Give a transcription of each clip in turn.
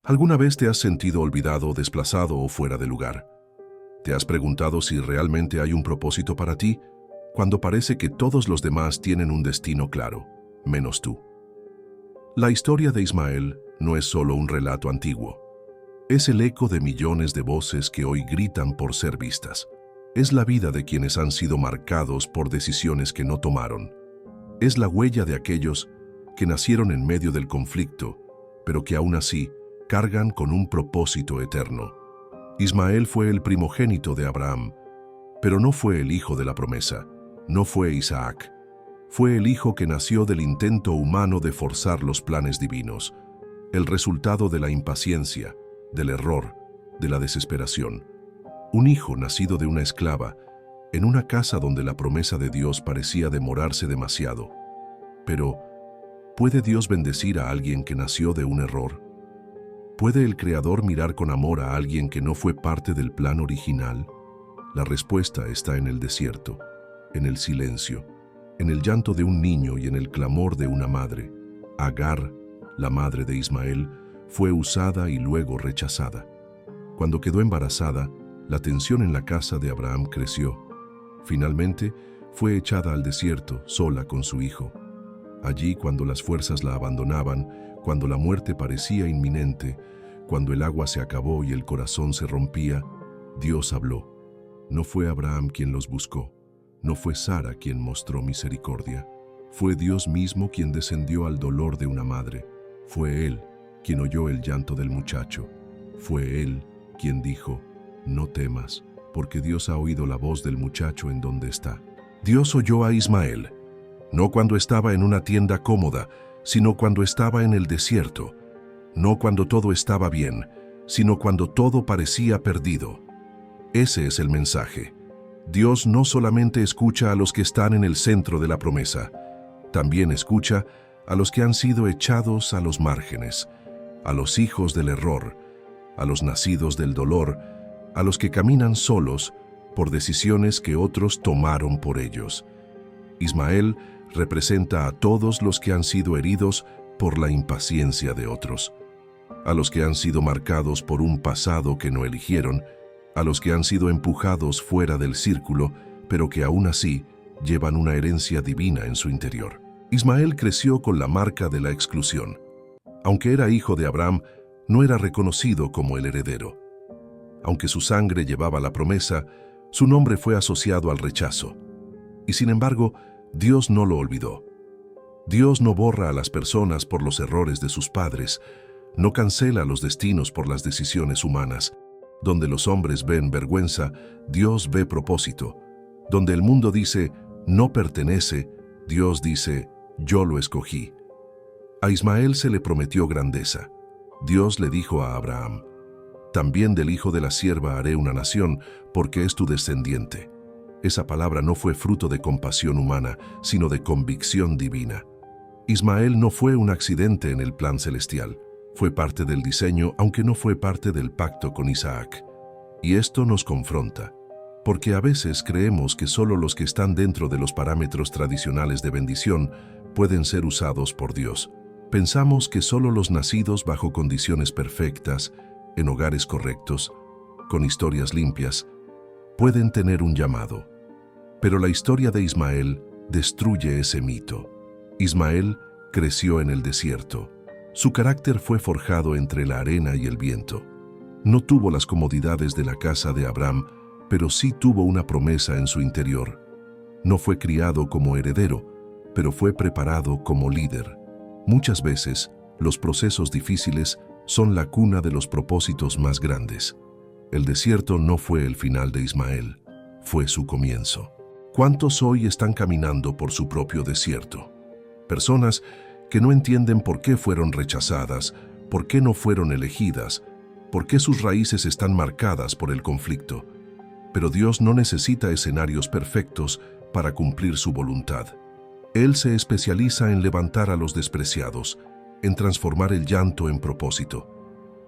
¿Alguna vez te has sentido olvidado, desplazado o fuera de lugar? ¿Te has preguntado si realmente hay un propósito para ti, cuando parece que todos los demás tienen un destino claro, menos tú? La historia de Ismael no es solo un relato antiguo. Es el eco de millones de voces que hoy gritan por ser vistas. Es la vida de quienes han sido marcados por decisiones que no tomaron. Es la huella de aquellos que nacieron en medio del conflicto, pero que aún así cargan con un propósito eterno. Ismael fue el primogénito de Abraham, pero no fue el hijo de la promesa, no fue Isaac. Fue el hijo que nació del intento humano de forzar los planes divinos, el resultado de la impaciencia, del error, de la desesperación. Un hijo nacido de una esclava, en una casa donde la promesa de Dios parecía demorarse demasiado. Pero, ¿puede Dios bendecir a alguien que nació de un error? ¿Puede el Creador mirar con amor a alguien que no fue parte del plan original? La respuesta está en el desierto, en el silencio, en el llanto de un niño y en el clamor de una madre. Agar, la madre de Ismael, fue usada y luego rechazada. Cuando quedó embarazada, la tensión en la casa de Abraham creció. Finalmente, fue echada al desierto, sola con su hijo. Allí, cuando las fuerzas la abandonaban, cuando la muerte parecía inminente, cuando el agua se acabó y el corazón se rompía, Dios habló. No fue Abraham quien los buscó, no fue Sara quien mostró misericordia. Fue Dios mismo quien descendió al dolor de una madre. Fue Él quien oyó el llanto del muchacho. Fue Él quien dijo, no temas, porque Dios ha oído la voz del muchacho en donde está. Dios oyó a Ismael, no cuando estaba en una tienda cómoda, sino cuando estaba en el desierto, no cuando todo estaba bien, sino cuando todo parecía perdido. Ese es el mensaje. Dios no solamente escucha a los que están en el centro de la promesa, también escucha a los que han sido echados a los márgenes, a los hijos del error, a los nacidos del dolor, a los que caminan solos por decisiones que otros tomaron por ellos. Ismael representa a todos los que han sido heridos por la impaciencia de otros, a los que han sido marcados por un pasado que no eligieron, a los que han sido empujados fuera del círculo, pero que aún así llevan una herencia divina en su interior. Ismael creció con la marca de la exclusión. Aunque era hijo de Abraham, no era reconocido como el heredero. Aunque su sangre llevaba la promesa, su nombre fue asociado al rechazo. Y sin embargo, Dios no lo olvidó. Dios no borra a las personas por los errores de sus padres, no cancela los destinos por las decisiones humanas. Donde los hombres ven vergüenza, Dios ve propósito. Donde el mundo dice, no pertenece, Dios dice, yo lo escogí. A Ismael se le prometió grandeza. Dios le dijo a Abraham, también del hijo de la sierva haré una nación, porque es tu descendiente. Esa palabra no fue fruto de compasión humana, sino de convicción divina. Ismael no fue un accidente en el plan celestial. Fue parte del diseño, aunque no fue parte del pacto con Isaac. Y esto nos confronta, porque a veces creemos que solo los que están dentro de los parámetros tradicionales de bendición pueden ser usados por Dios. Pensamos que solo los nacidos bajo condiciones perfectas, en hogares correctos, con historias limpias, pueden tener un llamado. Pero la historia de Ismael destruye ese mito. Ismael creció en el desierto. Su carácter fue forjado entre la arena y el viento. No tuvo las comodidades de la casa de Abraham, pero sí tuvo una promesa en su interior. No fue criado como heredero, pero fue preparado como líder. Muchas veces, los procesos difíciles son la cuna de los propósitos más grandes. El desierto no fue el final de Ismael, fue su comienzo. ¿Cuántos hoy están caminando por su propio desierto? Personas que no entienden por qué fueron rechazadas, por qué no fueron elegidas, por qué sus raíces están marcadas por el conflicto. Pero Dios no necesita escenarios perfectos para cumplir su voluntad. Él se especializa en levantar a los despreciados, en transformar el llanto en propósito.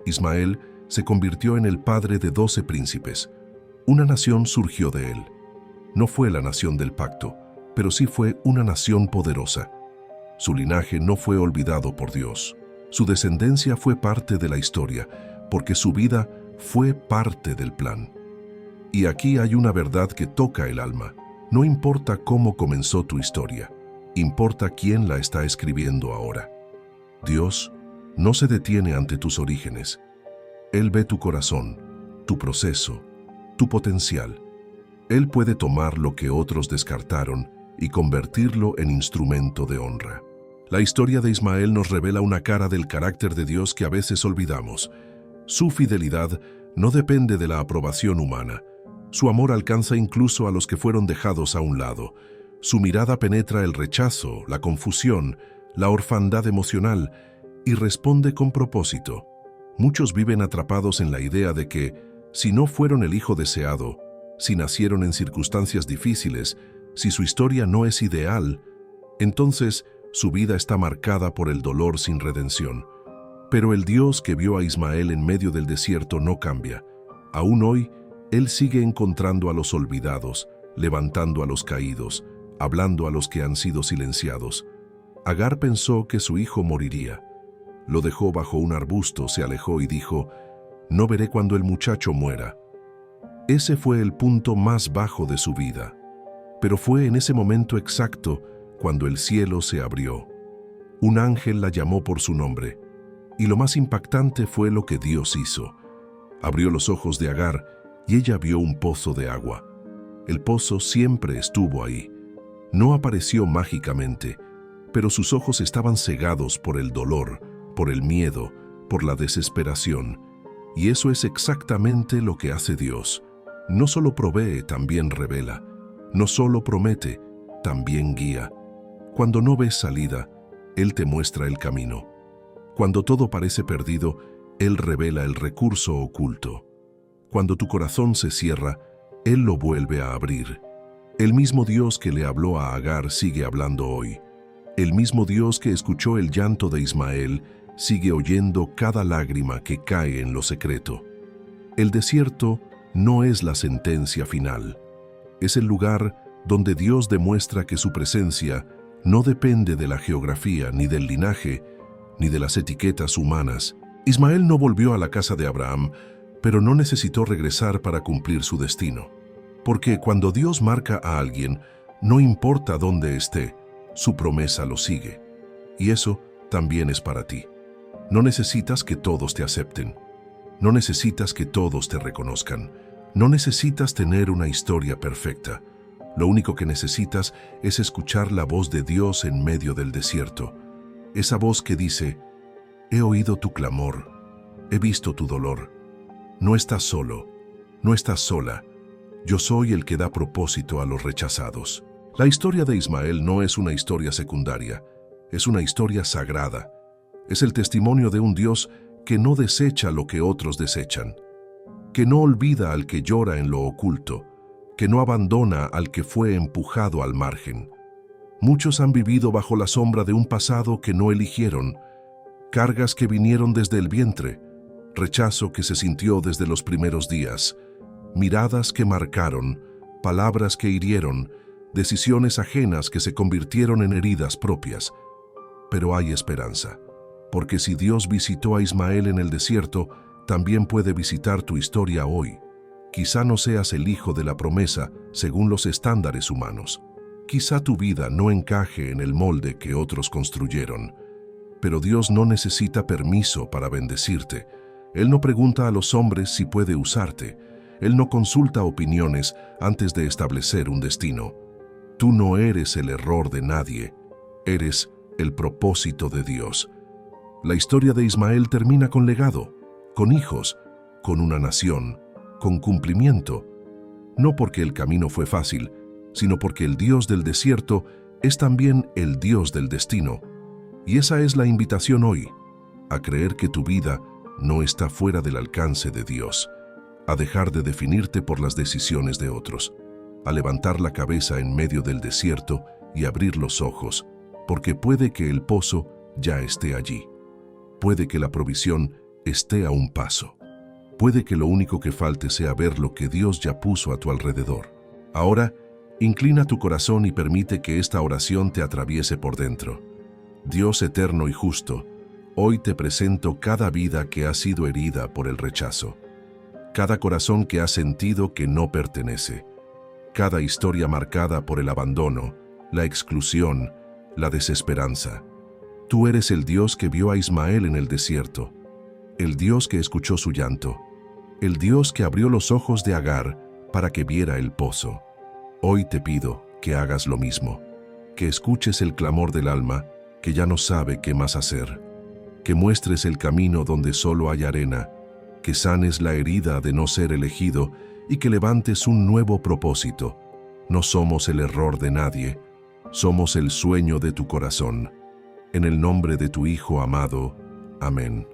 Ismael se convirtió en el padre de 12 príncipes. Una nación surgió de él. No fue la nación del pacto, pero sí fue una nación poderosa. Su linaje no fue olvidado por Dios. Su descendencia fue parte de la historia, porque su vida fue parte del plan. Y aquí hay una verdad que toca el alma. No importa cómo comenzó tu historia, importa quién la está escribiendo ahora. Dios no se detiene ante tus orígenes. Él ve tu corazón, tu proceso, tu potencial. Él puede tomar lo que otros descartaron y convertirlo en instrumento de honra. La historia de Ismael nos revela una cara del carácter de Dios que a veces olvidamos. Su fidelidad no depende de la aprobación humana. Su amor alcanza incluso a los que fueron dejados a un lado. Su mirada penetra el rechazo, la confusión, la orfandad emocional y responde con propósito. Muchos viven atrapados en la idea de que, si no fueron el hijo deseado, si nacieron en circunstancias difíciles, si su historia no es ideal, entonces su vida está marcada por el dolor sin redención. Pero el Dios que vio a Ismael en medio del desierto no cambia. Aún hoy, Él sigue encontrando a los olvidados, levantando a los caídos, hablando a los que han sido silenciados. Agar pensó que su hijo moriría. Lo dejó bajo un arbusto, se alejó y dijo: «No veré cuando el muchacho muera». Ese fue el punto más bajo de su vida. Pero fue en ese momento exacto cuando el cielo se abrió. Un ángel la llamó por su nombre. Y lo más impactante fue lo que Dios hizo. Abrió los ojos de Agar y ella vio un pozo de agua. El pozo siempre estuvo ahí. No apareció mágicamente, pero sus ojos estaban cegados por el dolor, por el miedo, por la desesperación. Y eso es exactamente lo que hace Dios. No solo provee, también revela. No solo promete, también guía. Cuando no ves salida, Él te muestra el camino. Cuando todo parece perdido, Él revela el recurso oculto. Cuando tu corazón se cierra, Él lo vuelve a abrir. El mismo Dios que le habló a Agar sigue hablando hoy. El mismo Dios que escuchó el llanto de Ismael sigue oyendo cada lágrima que cae en lo secreto. El desierto no es la sentencia final. Es el lugar donde Dios demuestra que su presencia no depende de la geografía, ni del linaje, ni de las etiquetas humanas. Ismael no volvió a la casa de Abraham, pero no necesitó regresar para cumplir su destino. Porque cuando Dios marca a alguien, no importa dónde esté, su promesa lo sigue. Y eso también es para ti. No necesitas que todos te acepten. No necesitas que todos te reconozcan. No necesitas tener una historia perfecta. Lo único que necesitas es escuchar la voz de Dios en medio del desierto. Esa voz que dice: «He oído tu clamor, he visto tu dolor. No estás solo, no estás sola. Yo soy el que da propósito a los rechazados». La historia de Ismael no es una historia secundaria, es una historia sagrada. Es el testimonio de un Dios que no desecha lo que otros desechan, que no olvida al que llora en lo oculto, que no abandona al que fue empujado al margen. Muchos han vivido bajo la sombra de un pasado que no eligieron, cargas que vinieron desde el vientre, rechazo que se sintió desde los primeros días, miradas que marcaron, palabras que hirieron, decisiones ajenas que se convirtieron en heridas propias. Pero hay esperanza, porque si Dios visitó a Ismael en el desierto, también puede visitar tu historia hoy. Quizá no seas el hijo de la promesa según los estándares humanos. Quizá tu vida no encaje en el molde que otros construyeron. Pero Dios no necesita permiso para bendecirte. Él no pregunta a los hombres si puede usarte. Él no consulta opiniones antes de establecer un destino. Tú no eres el error de nadie. Eres el propósito de Dios. La historia de Ismael termina con legado, con hijos, con una nación, con cumplimiento. No porque el camino fue fácil, sino porque el Dios del desierto es también el Dios del destino. Y esa es la invitación hoy, a creer que tu vida no está fuera del alcance de Dios, a dejar de definirte por las decisiones de otros, a levantar la cabeza en medio del desierto y abrir los ojos, porque puede que el pozo ya esté allí. Puede que la provisión esté a un paso. Puede que lo único que falte sea ver lo que Dios ya puso a tu alrededor. Ahora, inclina tu corazón y permite que esta oración te atraviese por dentro. Dios eterno y justo, Hoy te presento cada vida que ha sido herida por el rechazo, cada corazón que ha sentido que no pertenece, cada historia marcada por el abandono, la exclusión, la desesperanza. Tú eres el Dios que vio a Ismael en el desierto, el Dios que escuchó su llanto, el Dios que abrió los ojos de Agar para que viera el pozo. Hoy te pido que hagas lo mismo, que escuches el clamor del alma que ya no sabe qué más hacer, que muestres el camino donde solo hay arena, que sanes la herida de no ser elegido y que levantes un nuevo propósito. No somos el error de nadie, somos el sueño de tu corazón. En el nombre de tu Hijo amado. Amén.